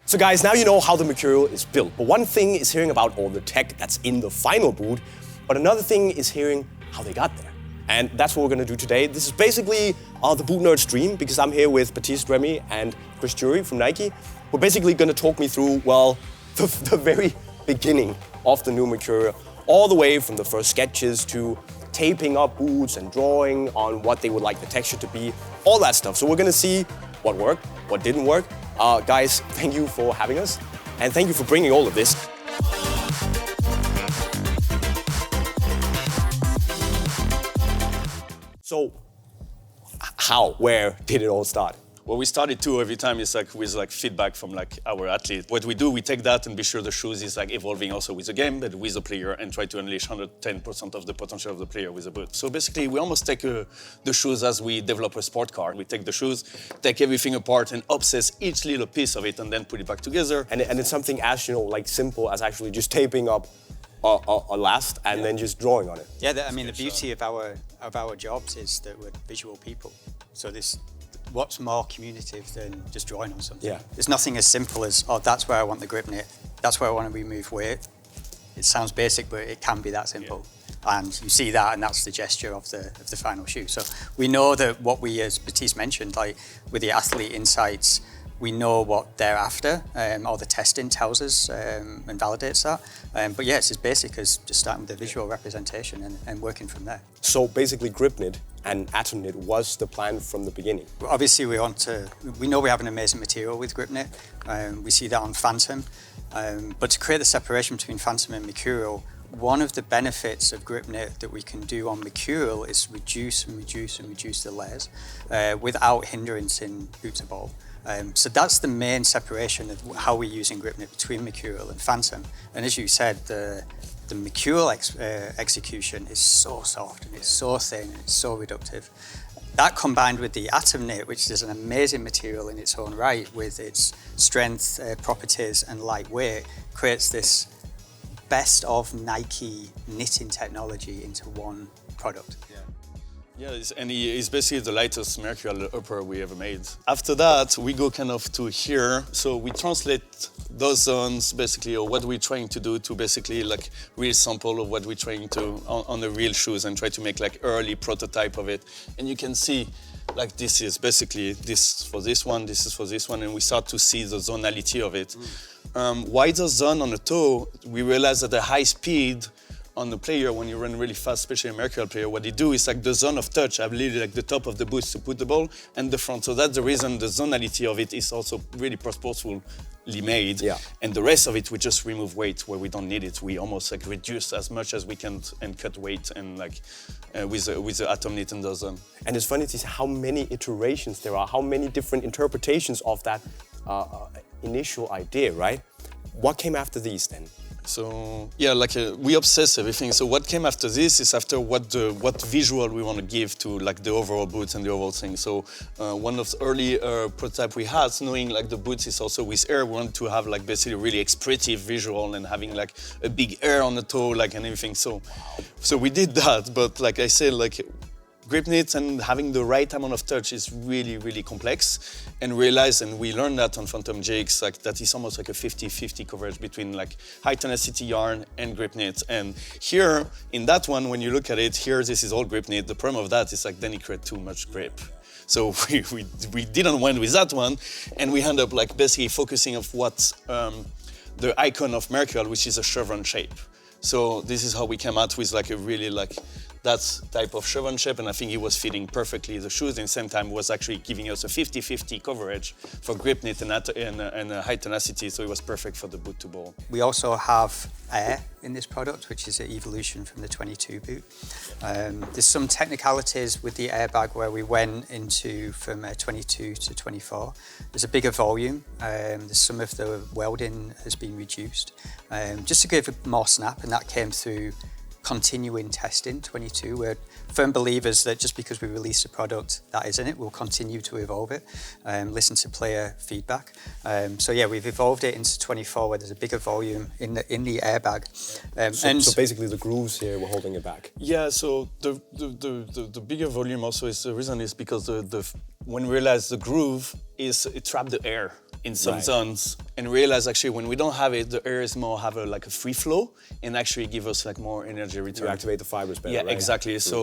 So guys, now you know how the Mercurial is built. But one thing is hearing about all the tech that's in the final boot, but another thing is hearing how they got there. And that's what we're gonna do today. This is basically the Boot Nerd stream, because I'm here with Baptiste Remy and Chris from Nike. We're basically gonna talk me through, well, the very beginning of the new Mercurial, all the way from the first sketches to taping up boots and drawing on what they would like the texture to be, all that stuff. So we're gonna see what worked, what didn't work. Guys, thank you for having us, and thank you for bringing all of this. So, how, where did it all start? Well, we started too. Every time it's like with feedback from our athlete. What we do, we take that and be sure the shoes is evolving also with the game, but with the player, and try to unleash 110% of the potential of the player with the boot. So basically, we almost take the shoes as we develop a sport car. We take the shoes, take everything apart, and obsess each little piece of it, and then put it back together. And it's something as simple as actually just taping up a last and then just drawing on it. Yeah, the beauty of our jobs is that we're visual people. So what's more communicative than just drawing on something? Yeah. There's nothing as simple as, oh, that's where I want the grip knit, that's where I want to remove weight. It sounds basic, but it can be that simple. Yeah. And you see that, and that's the gesture of the final shoe. So we know that what we, as Baptiste mentioned, with the athlete insights, we know what they're after, or the testing tells us and validates that. But yeah, it's as basic as just starting with the visual representation and working from there. So basically grip knit and atom knit was the plan from the beginning? Obviously we know we have an amazing material with grip knit. We see that on Phantom. But to create the separation between Phantom and Mercurial, one of the benefits of grip knit that we can do on Mercurial is reduce the layers without hindrance in boot to ball. So that's the main separation of how we're using grip knit between Mercurial and Phantom. And as you said, the Mercurial execution is so soft and it's so thin and it's so reductive. That combined with the atom knit, which is an amazing material in its own right with its strength, properties and lightweight, creates this best of Nike knitting technology into one product. Yeah, and it's basically the lightest Mercurial upper we ever made. After that, we go kind of to here. So we translate those zones basically, or what we're trying to do to basically real sample of what we're trying to on the real shoes and try to make early prototype of it. And you can see this is basically this for this one, this is for this one, and we start to see the zonality of it. Wider zone on the toe, we realize that the high speed on the player, when you run really fast, especially a Mercurial player, what they do is the zone of touch, I believe the top of the boots to put the ball and the front. So that's the reason the zonality of it is also really purposefully made. Yeah. And the rest of it, we just remove weight where we don't need it. We almost reduce as much as we can and cut weight and with the atom knit and the zone. And it's funny to see how many iterations there are, how many different interpretations of that initial idea, right? What came after these then? So yeah, we obsess everything. So what came after this is after what visual we want to give to the overall boots and the overall thing. So one of the early prototype we had, knowing the boots is also with air, we wanted to have basically a really expressive visual and having a big air on the toe and everything. So we did that, but like I said, grip knit and having the right amount of touch is really, really complex, and we learned that on Phantom Jigs, that is almost a 50-50 coverage between high tenacity yarn and grip knit. And here, in that one, when you look at it, here this is all grip knit. The problem of that is then it creates too much grip. So we didn't went with that one, and we end up basically focusing on what the icon of Mercurial, which is a chevron shape. So this is how we came out with a really that type of chevron shape, and I think it was fitting perfectly the shoes, and at the same time was actually giving us a 50-50 coverage for grip knit and high tenacity, so it was perfect for the boot to ball. We also have air in this product, which is an evolution from the 22 boot. There's some technicalities with the airbag where we went into from 22 to 24. There's a bigger volume. There's some of the welding has been reduced, just to give it more snap, and that came through continuing testing. 22, we're firm believers that just because we release a product that is in it, we'll continue to evolve it, listen to player feedback. So yeah, we've evolved it into 24 where there's a bigger volume in the airbag. So basically the grooves here were holding it back. Yeah, so the bigger volume also is the reason is because when we realized the groove it trapped the air in some zones, and realize actually when we don't have it, the air is more have a free flow and actually give us like more energy return. You activate the fibers better, Yeah, right? exactly. So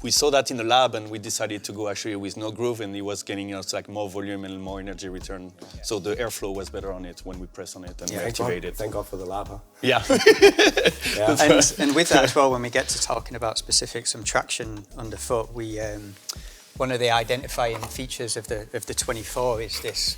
we saw that in the lab, and we decided to go actually with no groove, and it was getting us like more volume and more energy return. So the airflow was better on it when we press on it and we activate it. Thank God for the lab, huh? Yeah. And with that as well, when we get to talking about specifics, some traction underfoot, we one of the identifying features of the 24 is this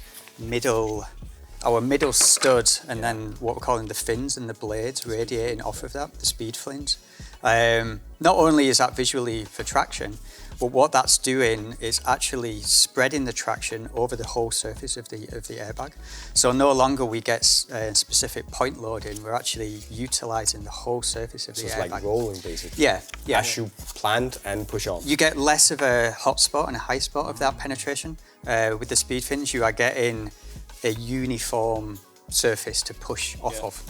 our middle stud, and then what we're calling the fins and the blades radiating off of that, the speed fins. Not only is that visually for traction, but what that's doing is actually spreading the traction over the whole surface of the airbag. So no longer we get specific point loading, we're actually utilizing the whole surface of the airbag. So it's like rolling, basically. Yeah. As you plant and push off. You get less of a hot spot and a high spot of that penetration. With the speed fins, you are getting a uniform surface to push off of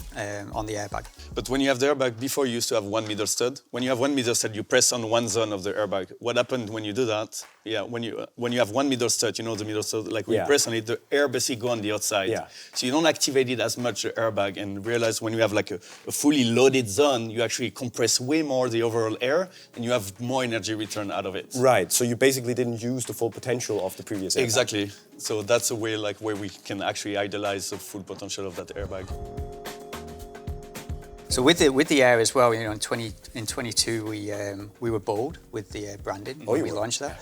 on the airbag. But when you have the airbag, before you used to have 1 middle stud. When you have 1 middle stud, you press on one zone of the airbag. What happened when you do that? Yeah, when you have 1 middle stud, you know the middle stud, like when you press on it, the air basically go on the outside. Yeah. So you don't activate it as much, the airbag, and realize when you have like a fully loaded zone, you actually compress way more the overall air, and you have more energy return out of it. Right, so you basically didn't use the full potential of the previous airbag. Exactly. So that's a way like where we can actually idealize the full potential of that airbag. So with the air as well, you know, in 22 we were bold with the branding when we launched that.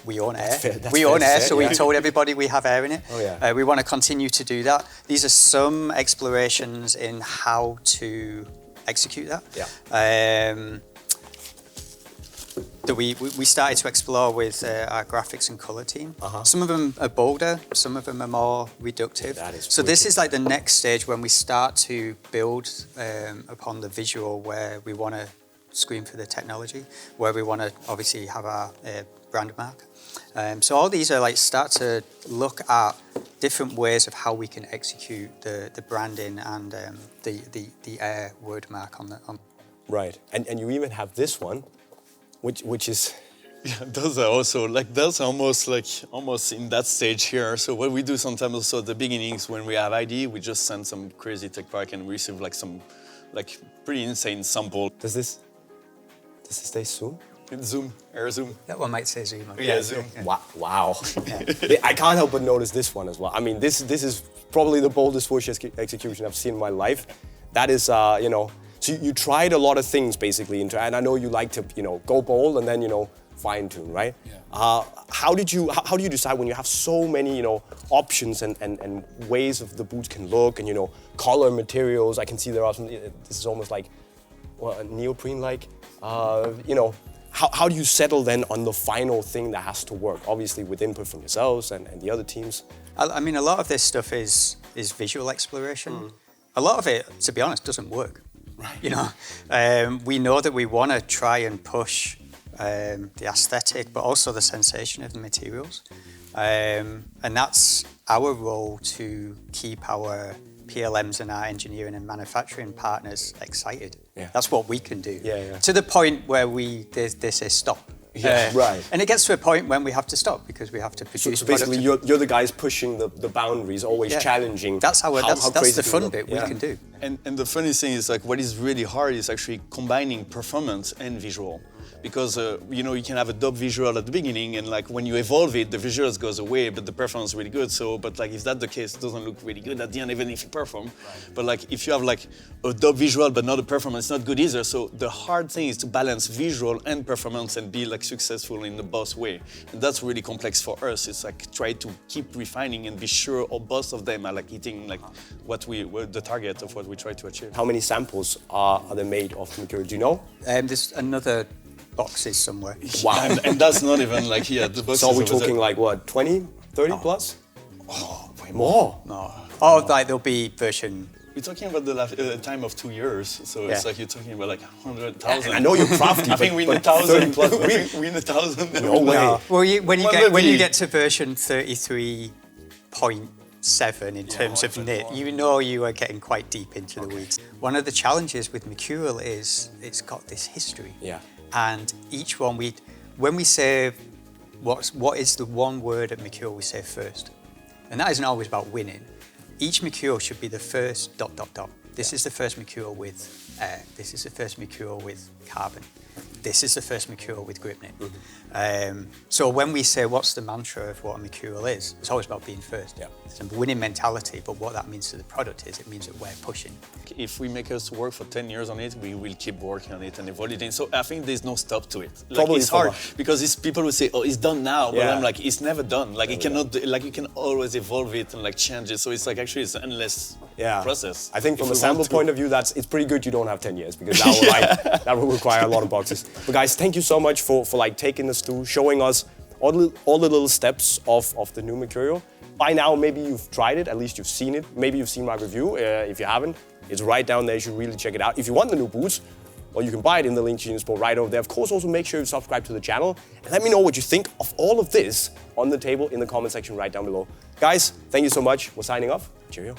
We own air. We own air, so we told everybody we have air in it. Oh, yeah. We want to continue to do that. These are some explorations in how to execute that. Yeah. That we started to explore with our graphics and color team. Some of them are bolder, some of them are more reductive. That is so this is like the next stage when we start to build upon the visual, where we want to scream for the technology, where we want to obviously have our brand mark. So all these are like start to look at different ways of how we can execute the branding and the air word mark on the. Right, and you even have this one, which is... Yeah, those are also those are almost in that stage here. So what we do sometimes also at the beginnings when we have ID, we just send some crazy tech pack and we receive some pretty insane sample. Does this say zoom? Zoom, air zoom. That one might say zoom. Yeah, zoom. Wow. I can't help but notice this one as well. I mean, this is probably the boldest swoosh execution I've seen in my life. That is, you know, so you tried a lot of things basically, and I know you like to, you know, go bold and then, you know, fine tune, right? Yeah. How do you decide when you have so many, you know, options and ways of the boots can look and, you know, color materials? I can see there are some. This is almost like a neoprene-like. You know, how do you settle then on the final thing that has to work? Obviously with input from yourselves and the other teams. I mean, a lot of this stuff is visual exploration. A lot of it, to be honest, doesn't work. Right. You know, we know that we want to try and push the aesthetic, but also the sensation of the materials. And that's our role to keep our PLMs and our engineering and manufacturing partners excited. Yeah. That's what we can do. Yeah. To the point where they say stop. Yeah, right. And it gets to a point when we have to stop because we have to produce. So basically, you're the guys pushing the boundaries, always challenging. That's that's the fun bit we Yeah. can do. And the funny thing is, like, what is really hard is actually combining performance and visual. Because, you know, you can have a dope visual at the beginning, and like when you evolve it, the visuals goes away, but the performance is really good. So, but like if that's the case, it doesn't look really good at the end, even if you perform. Right. But like if you have like a dope visual, but not a performance, it's not good either. So the hard thing is to balance visual and performance and be like successful in the both way. And that's really complex for us. It's like try to keep refining and be sure all both of them are like hitting like the target of what we try to achieve. How many samples are there made of Mercurial? Do you know? There's another boxes somewhere. Wow. And that's not even like here. The boxes So we're over there. talking like what, 20, 30 plus? Oh, way more. No. Oh, like there'll be version. We're talking about the time of 2 years, so it's like you're talking about like 100,000. I know you're crafty. I think we in 30 1,000. plus. We in 1,000. No way. No. Well, when you get to version 33.7 in terms of knit, you know you are getting quite deep into the weeds. One of the challenges with Mercurial is it's got this history. Yeah. And each one when we say what is the one word at Mercurial we say first, And that isn't always about winning. Each Mercurial should be the first ... This is the first Mercurial with air. This is the first Mercurial with carbon. This is the first Mercurial with GripKnit. So when we say what's the mantra of what a Mercurial is, it's always about being first. Yeah. It's a winning mentality, but what that means to the product is it means that we're pushing. If we make us work for 10 years on it, we will keep working on it and evolving it. So I think there's no stop to it. Like, Probably it's hard because it's people will say, "Oh, it's done now," but I'm like, it's never done. Like it cannot. Like you can always evolve it and like change it. So it's like actually it's an endless process. I think from a sample point of view, it's pretty good you don't have 10 years because that will, that will require a lot of boxes. But guys, thank you so much for like taking us through, showing us all the little steps of the new Mercurial. By now, maybe you've tried it, at least you've seen it. Maybe you've seen my review. If you haven't, it's right down there. You should really check it out. If you want the new boots, well, you can buy it in the link to Unisport right over there. Of course, also make sure you subscribe to the channel and let me know what you think of all of this on the table in the comment section right down below. Guys, thank you so much. We're signing off. Cheerio.